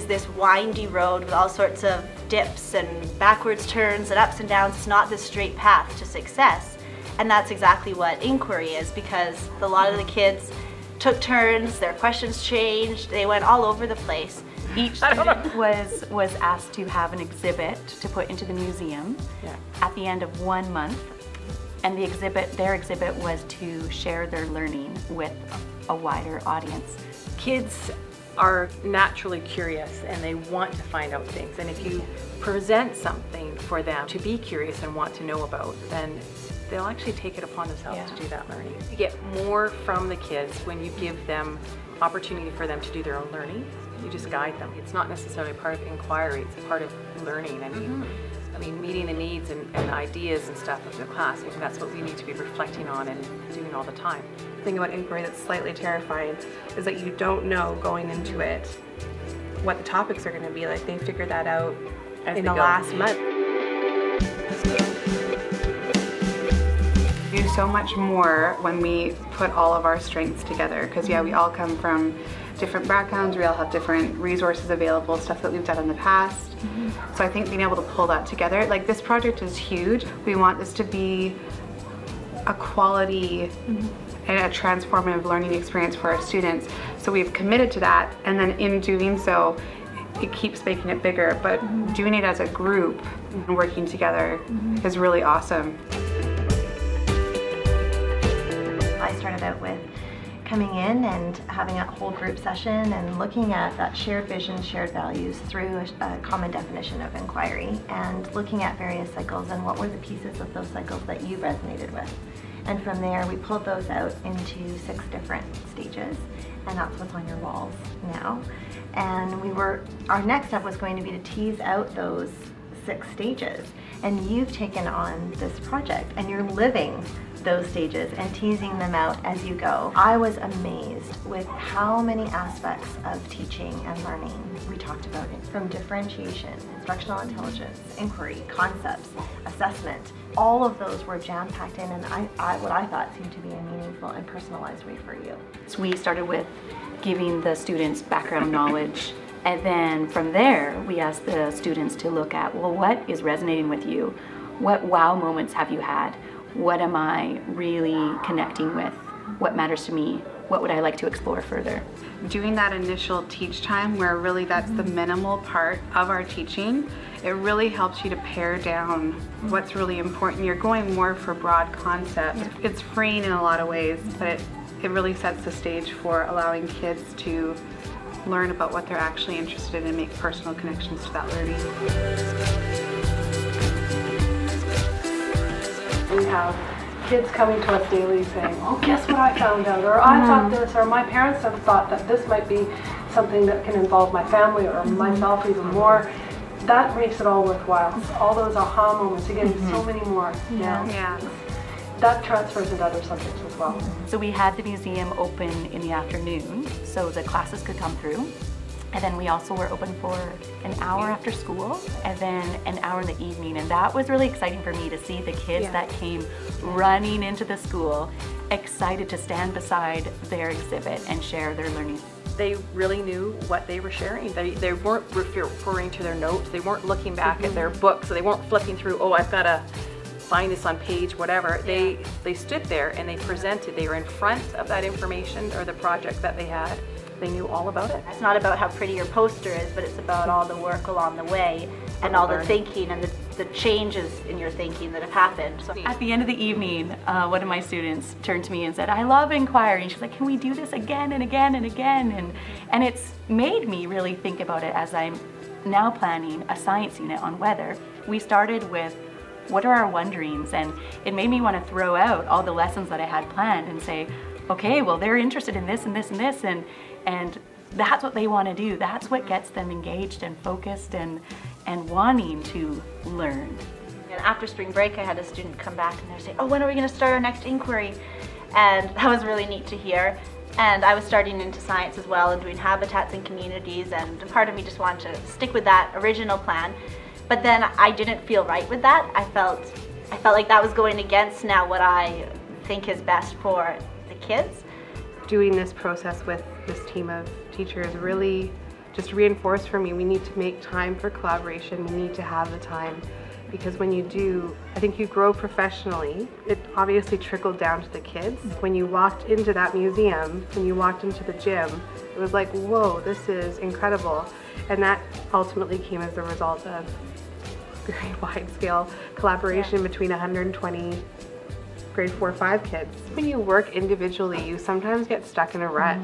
is this windy road with all sorts of dips and backwards turns and ups and downs. It's not this straight path to success. And that's exactly what inquiry is, because a lot of the kids took turns, their questions changed, they went all over the place. Each student was asked to have an exhibit to put into the museum at the end of 1 month. And their exhibit was to share their learning with a wider audience. Kids are naturally curious and they want to find out things. And if you present something for them to be curious and want to know about, then they'll actually take it upon themselves to do that learning. You get more from the kids when you give them opportunity for them to do their own learning. You just guide them. It's not necessarily part of inquiry, it's a part of learning. I mean, meeting the needs and ideas and stuff of the class. I think that's what we need to be reflecting on and doing all the time. The thing about inquiry that's slightly terrifying is that you don't know going into it what the topics are going to be. Like, they figure that out in the last month. We do so much more when we put all of our strengths together, because we all come from different backgrounds, we all have different resources available, stuff that we've done in the past. So I think being able to pull that together, like, this project is huge. We want this to be a quality and a transformative learning experience for our students. So we've committed to that, and then in doing so, it keeps making it bigger, but doing it as a group and working together is really awesome. I started out with coming in and having a whole group session and looking at that shared vision, shared values through a common definition of inquiry, and looking at various cycles and what were the pieces of those cycles that you resonated with. And from there, we pulled those out into 6 different stages, and that's what's on your walls now. And our next step was going to be to tease out those 6 stages. And you've taken on this project, and you're living those stages and teasing them out as you go. I was amazed with how many aspects of teaching and learning we talked about it, from differentiation, instructional intelligence, inquiry, concepts, assessment. All of those were jam-packed in, and what I thought seemed to be a meaningful and personalized way for you. So we started with giving the students background knowledge, and then from there we asked the students to look at, well, what is resonating with you? What wow moments have you had? What am I really connecting with? What matters to me? What would I like to explore further? Doing that initial teach time, where really that's the minimal part of our teaching, it really helps you to pare down what's really important. You're going more for broad concepts. It's freeing in a lot of ways, but it really sets the stage for allowing kids to learn about what they're actually interested in and make personal connections to that learning. We have kids coming to us daily saying, oh, guess what I found out, or I thought this, or my parents have thought that this might be something that can involve my family or myself even more. That makes it all worthwhile. All those aha moments, you're getting so many more now. That transfers into other subjects as well. So we had the museum open in the afternoon so the classes could come through. And then we also were open for an hour after school, and then an hour in the evening. And that was really exciting for me to see the kids that came running into the school, excited to stand beside their exhibit and share their learning. They really knew what they were sharing. They weren't referring to their notes. They weren't looking back at their books. They weren't flipping through, oh, I've got to find this on page whatever. They stood there and they presented. They were in front of that information or the project that they had. They knew all about it. It's not about how pretty your poster is, but it's about all the work along the way and all the thinking and the changes in your thinking that have happened. So at the end of the evening, one of my students turned to me and said, I love inquiry. And she's like, can we do this again and again and again? And it's made me really think about it as I'm now planning a science unit on weather. We started with, what are our wonderings? And it made me want to throw out all the lessons that I had planned and say, okay, well, they're interested in this and this and this, and that's what they want to do. That's what gets them engaged and focused and wanting to learn. And after spring break, I had a student come back and they're saying, oh, when are we going to start our next inquiry? And that was really neat to hear. And I was starting into science as well and doing habitats and communities, and part of me just wanted to stick with that original plan. But then I didn't feel right with that. I felt like that was going against now what I think is best for the kids. Doing this process with this team of teachers really just reinforced for me, we need to make time for collaboration. We need to have the time, because when you do, I think you grow professionally. It obviously trickled down to the kids. When you walked into that museum, when you walked into the gym, it was like, whoa, this is incredible. And that ultimately came as a result of very wide-scale collaboration between 120 grade 4-5 kids. When you work individually, you sometimes get stuck in a rut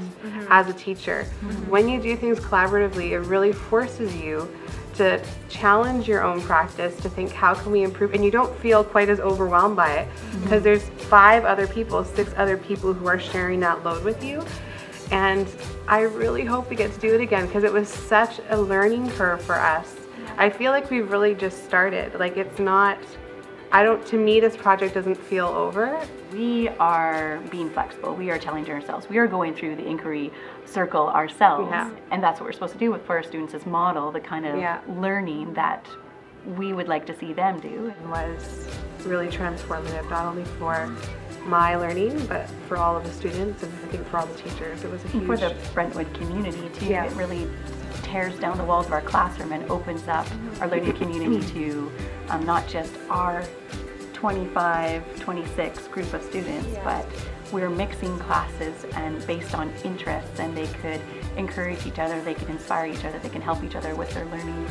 as a teacher. When you do things collaboratively, it really forces you to challenge your own practice, to think, how can we improve? And you don't feel quite as overwhelmed by it, because there's 5 other people, 6 other people who are sharing that load with you. And I really hope we get to do it again, because it was such a learning curve for us. I feel like we've really just started. Like, it's not, to me, this project doesn't feel over. We are being flexible. We are challenging ourselves. We are going through the inquiry circle ourselves. Yeah. And that's what we're supposed to do for our students, is model the kind of learning that we would like to see them do. It was really transformative, not only for my learning, but for all of the students, and I think for all the teachers. It was a huge... For the Brentwood community too. It really tears down the walls of our classroom and opens up our learning community to not just our 25, 26 group of students, but we're mixing classes and based on interests, and they could encourage each other, they could inspire each other, they can help each other with their learning.